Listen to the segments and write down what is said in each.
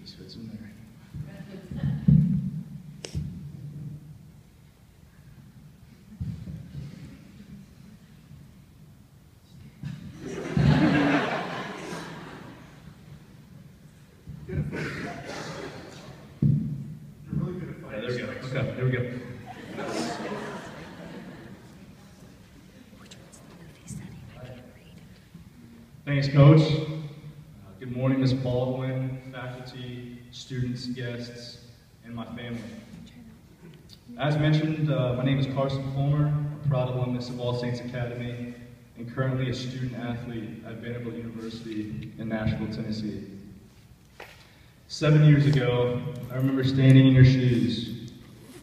just fits in there. There we go. Thanks, Coach. Good morning, Ms. Baldwin, faculty, students, guests, and my family. As mentioned, my name is Carson Fulmer, a proud alumnus of All Saints Academy, and currently a student athlete at Vanderbilt University in Nashville, Tennessee. 7 years ago, I remember standing in your shoes,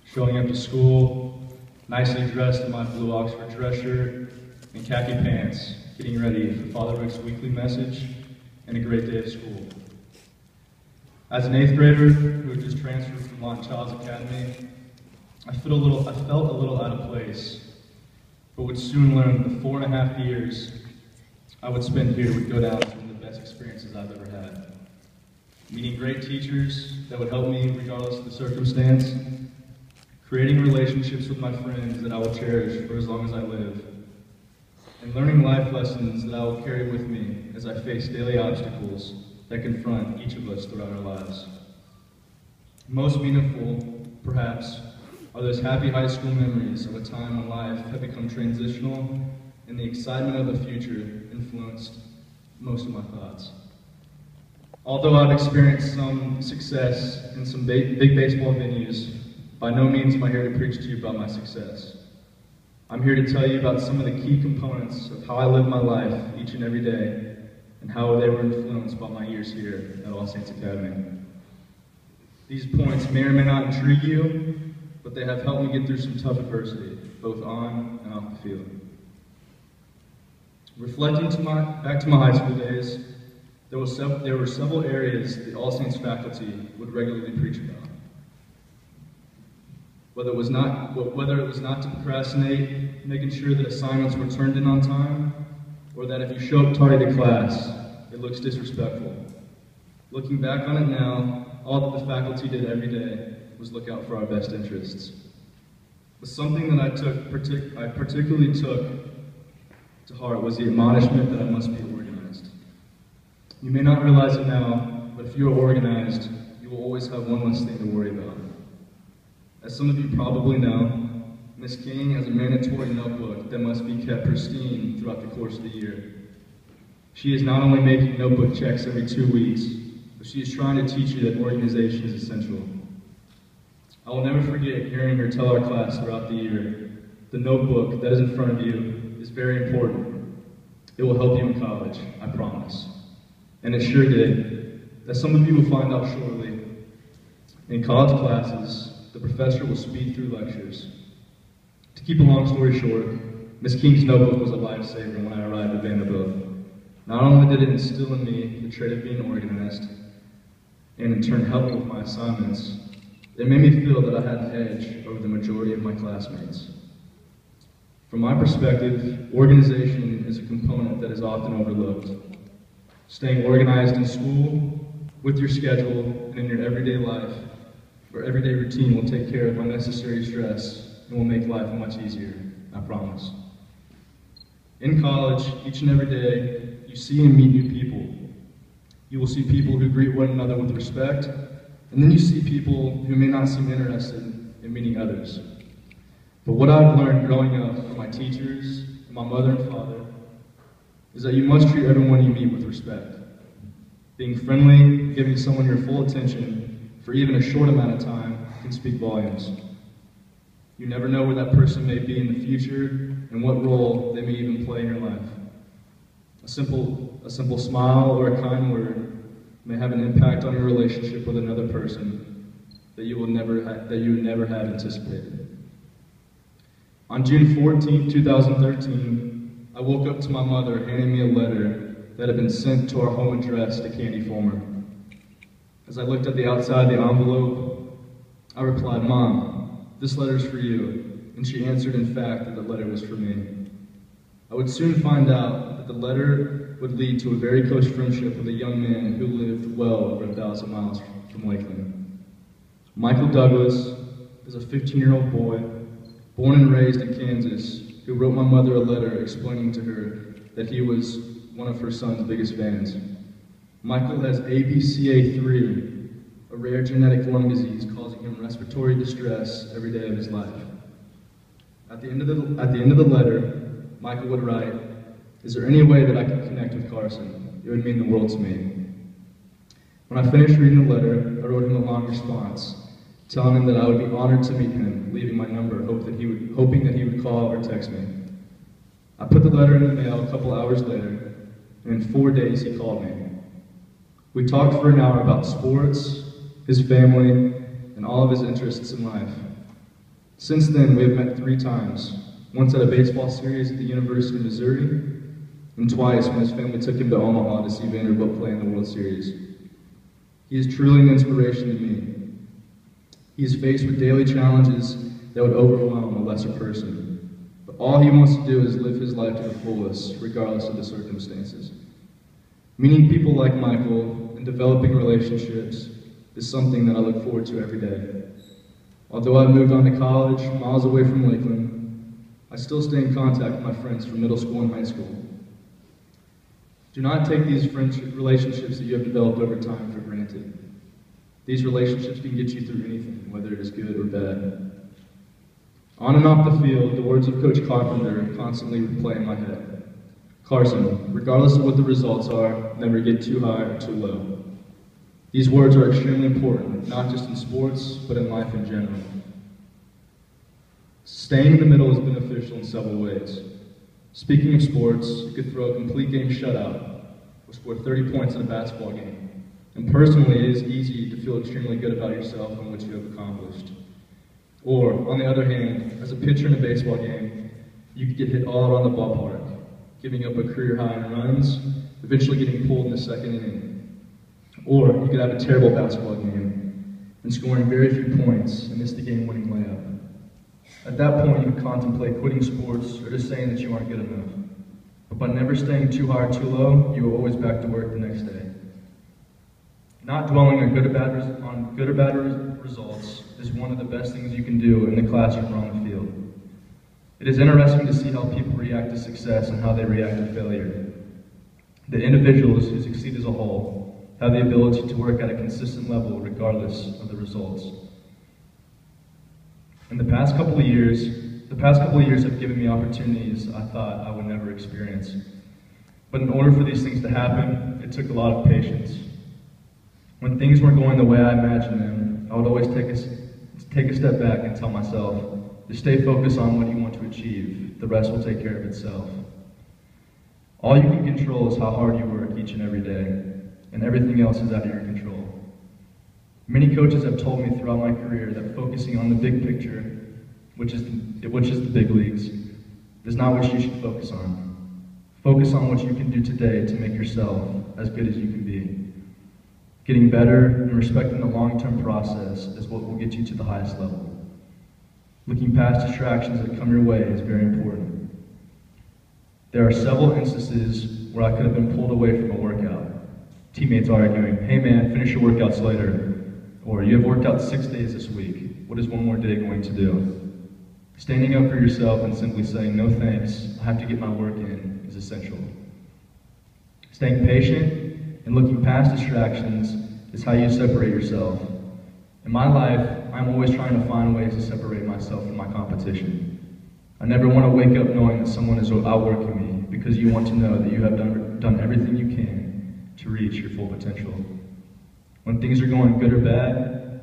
showing up to school, nicely dressed in my blue Oxford dress shirt and khaki pants, getting ready for Father Rick's weekly message and a great day of school. As an 8th grader who had just transferred from Lawton Child's Academy, I felt a little out of place, but would soon learn that the 4.5 years I would spend here would go down as one of the best experiences I've ever had. Meeting great teachers that would help me regardless of the circumstance, creating relationships with my friends that I will cherish for as long as I live, and learning life lessons that I will carry with me as I face daily obstacles that confront each of us throughout our lives. Most meaningful, perhaps, are those happy high school memories of a time when life had become transitional and the excitement of the future influenced most of my thoughts. Although I've experienced some success in some big baseball venues, by no means am I here to preach to you about my success. I'm here to tell you about some of the key components of how I live my life each and every day and how they were influenced by my years here at All Saints Academy. These points may or may not intrigue you, but they have helped me get through some tough adversity, both on and off the field. Reflecting back to my high school days, there were several areas the All Saints faculty would regularly preach about. Whether it was not to procrastinate, making sure that assignments were turned in on time, or that if you show up tardy to class, it looks disrespectful. Looking back on it now, all that the faculty did every day was look out for our best interests. But something that I particularly took to heart was the admonishment that I must be organized. You may not realize it now, but if you are organized, you will always have one less thing to worry about. As some of you probably know, Ms. King has a mandatory notebook that must be kept pristine throughout the course of the year. She is not only making notebook checks every 2 weeks, but she is trying to teach you that organization is essential. I will never forget hearing her tell our class throughout the year, the notebook that is in front of you is very important. It will help you in college, I promise. And it sure did. As some of you will find out shortly, in college classes, the professor will speed through lectures. To keep a long story short, Ms. King's notebook was a lifesaver when I arrived at Vanderbilt. Not only did it instill in me the trait of being organized, and in turn help me with my assignments, it made me feel that I had an edge over the majority of my classmates. From my perspective, organization is a component that is often overlooked. Staying organized in school, with your schedule, and in your everyday life, or everyday routine will take care of unnecessary stress and will make life much easier, I promise. In college, each and every day, you see and meet new people. You will see people who greet one another with respect, and then you see people who may not seem interested in meeting others. But what I've learned growing up from my teachers, and my mother and father, is that you must treat everyone you meet with respect. Being friendly, giving someone your full attention, for even a short amount of time, can speak volumes. You never know where that person may be in the future and what role they may even play in your life. A simple smile or a kind word may have an impact on your relationship with another person that you would never have anticipated. On June 14, 2013, I woke up to my mother handing me a letter that had been sent to our home address to Candy Fulmer. As I looked at the outside of the envelope, I replied, "Mom, this letter's for you," and she answered, in fact, that the letter was for me. I would soon find out that the letter would lead to a very close friendship with a young man who lived well over 1,000 miles from Lakeland. Michael Douglas is a 15-year-old boy, born and raised in Kansas, who wrote my mother a letter explaining to her that he was one of her son's biggest fans. Michael has ABCA3, a rare genetic lung disease causing him respiratory distress every day of his life. At the end of the letter, Michael would write, "Is there any way that I can connect with Carson? It would mean the world to me." When I finished reading the letter, I wrote him a long response, telling him that I would be honored to meet him, leaving my number, hoping that he would call or text me. I put the letter in the mail a couple hours later, and in 4 days he called me. We talked for an hour about sports, his family, and all of his interests in life. Since then, we have met 3 times, once at a baseball series at the University of Missouri, and twice when his family took him to Omaha to see Vanderbilt play in the World Series. He is truly an inspiration to me. He is faced with daily challenges that would overwhelm a lesser person, but all he wants to do is live his life to the fullest, regardless of the circumstances. Meeting people like Michael and developing relationships is something that I look forward to every day. Although I've moved on to college, miles away from Lakeland, I still stay in contact with my friends from middle school and high school. Do not take these relationships that you have developed over time for granted. These relationships can get you through anything, whether it is good or bad. On and off the field, the words of Coach Carpenter constantly replay in my head. Carson, regardless of what the results are, never get too high or too low. These words are extremely important, not just in sports, but in life in general. Staying in the middle is beneficial in several ways. Speaking of sports, you could throw a complete game shutout or score 30 points in a basketball game. And personally, it is easy to feel extremely good about yourself and what you have accomplished. Or, on the other hand, as a pitcher in a baseball game, you could get hit all around the ballpark, giving up a career high in runs, eventually getting pulled in the second inning. Or you could have a terrible basketball game and scoring very few points and miss the game-winning layup. At that point, you would contemplate quitting sports or just saying that you aren't good enough. But by never staying too high or too low, you are always back to work the next day. Not dwelling on good or bad results is one of the best things you can do in the classroom or on the field. It is interesting to see how people react to success and how they react to failure. The individuals who succeed as a whole have the ability to work at a consistent level regardless of the results. In the past couple of years have given me opportunities I thought I would never experience. But in order for these things to happen, it took a lot of patience. When things weren't going the way I imagined them, I would always take a step back and tell myself to stay focused on what you want to achieve. The rest will take care of itself. All you can control is how hard you work each and every day, and everything else is out of your control. Many coaches have told me throughout my career that focusing on the big picture, which is the big leagues, is not what you should focus on. Focus on what you can do today to make yourself as good as you can be. Getting better and respecting the long-term process is what will get you to the highest level. Looking past distractions that come your way is very important. There are several instances where I could have been pulled away from a workout. Teammates arguing, "Hey man, finish your workouts later." Or, "You have worked out 6 days this week. What is one more day going to do?" Standing up for yourself and simply saying, "No thanks, I have to get my work in," is essential. Staying patient and looking past distractions is how you separate yourself. In my life, I'm always trying to find ways to separate myself from my competition. I never want to wake up knowing that someone is outworking me, because you want to know that you have done everything you can to reach your full potential. When things are going good or bad,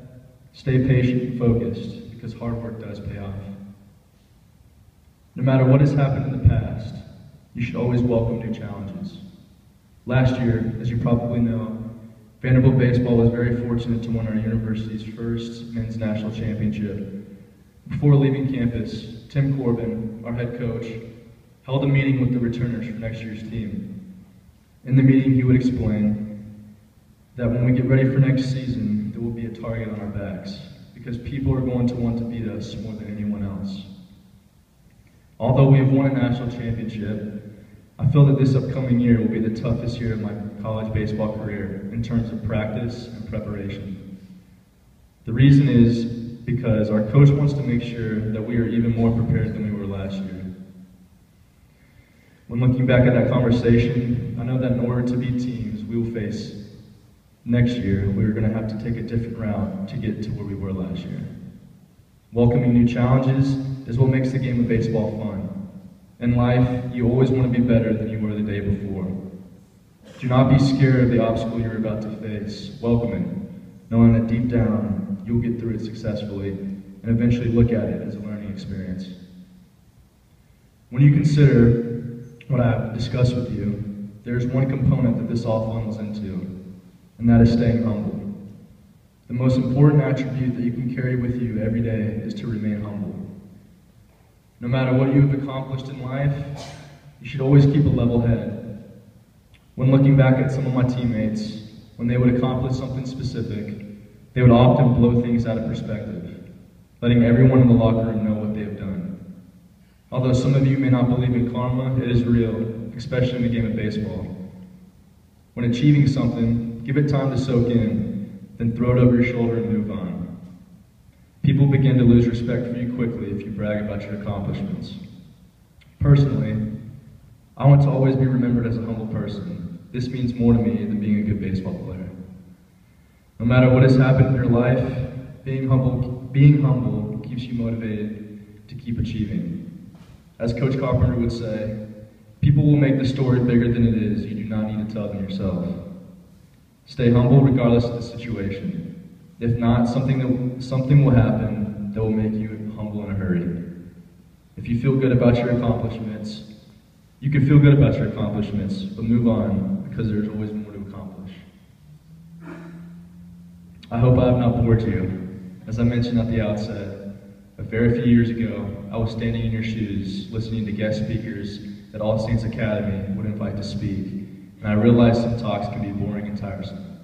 stay patient and focused, because hard work does pay off. No matter what has happened in the past, you should always welcome new challenges. Last year, as you probably know, Vanderbilt baseball was very fortunate to win our university's first men's national championship. Before leaving campus, Tim Corbin, our head coach, held a meeting with the returners for next year's team. In the meeting, he would explain that when we get ready for next season, there will be a target on our backs, because people are going to want to beat us more than anyone else. Although we have won a national championship, I feel that this upcoming year will be the toughest year of my college baseball career in terms of practice and preparation. The reason is because our coach wants to make sure that we are even more prepared than we were last year. When looking back at that conversation, I know that in order to beat teams we will face next year, we are going to have to take a different route to get to where we were last year. Welcoming new challenges is what makes the game of baseball fun. In life, you always want to be better than you were the day before. Do not be scared of the obstacle you're about to face. Welcome it, knowing that deep down, you'll get through it successfully and eventually look at it as a learning experience. When you consider what I have discussed with you, there's one component that this all funnels into, and that is staying humble. The most important attribute that you can carry with you every day is to remain humble. No matter what you have accomplished in life, you should always keep a level head. When looking back at some of my teammates, when they would accomplish something specific, they would often blow things out of perspective, letting everyone in the locker room know what they have done. Although some of you may not believe in karma, it is real, especially in the game of baseball. When achieving something, give it time to soak in, then throw it over your shoulder and move on. People begin to lose respect for you quickly if you brag about your accomplishments. Personally, I want to always be remembered as a humble person. This means more to me than being a good baseball player. No matter what has happened in your life, being humble keeps you motivated to keep achieving. As Coach Carpenter would say, people will make the story bigger than it is. You do not need to tell them yourself. Stay humble regardless of the situation. If not, something will happen that will make you humble in a hurry. If you feel good about your accomplishments, you can feel good about your accomplishments, but move on because there's always more to accomplish. I hope I have not bored you. As I mentioned at the outset, a very few years ago, I was standing in your shoes, listening to guest speakers that All Saints Academy would invite to speak, and I realized some talks can be boring and tiresome.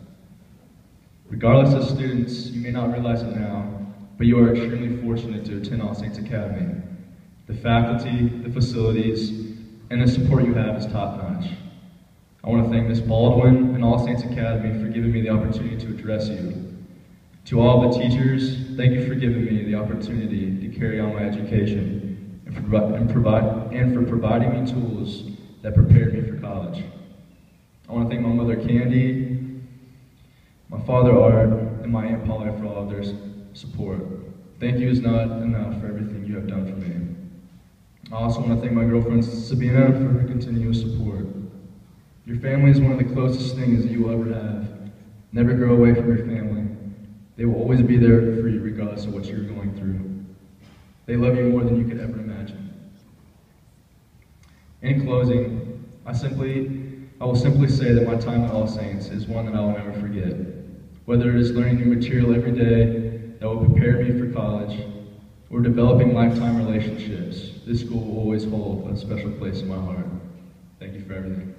Regardless of students, you may not realize it now, but you are extremely fortunate to attend All Saints Academy. The faculty, the facilities, and the support you have is top-notch. I want to thank Ms. Baldwin and All Saints Academy for giving me the opportunity to address you. To all the teachers, thank you for giving me the opportunity to carry on my education and for providing me tools that prepared me for college. I want to thank my mother Candy, my father Art, and my Aunt Polly for all of their support. Thank you is not enough for everything you have done for me. I also want to thank my girlfriend Sabina for her continuous support. Your family is one of the closest things that you will ever have. Never grow away from your family. They will always be there for you regardless of what you're going through. They love you more than you could ever imagine. In closing, I will simply say that my time at All Saints is one that I will never forget. Whether it is learning new material every day that will prepare me for college, or developing lifetime relationships, this school will always hold a special place in my heart. Thank you for everything.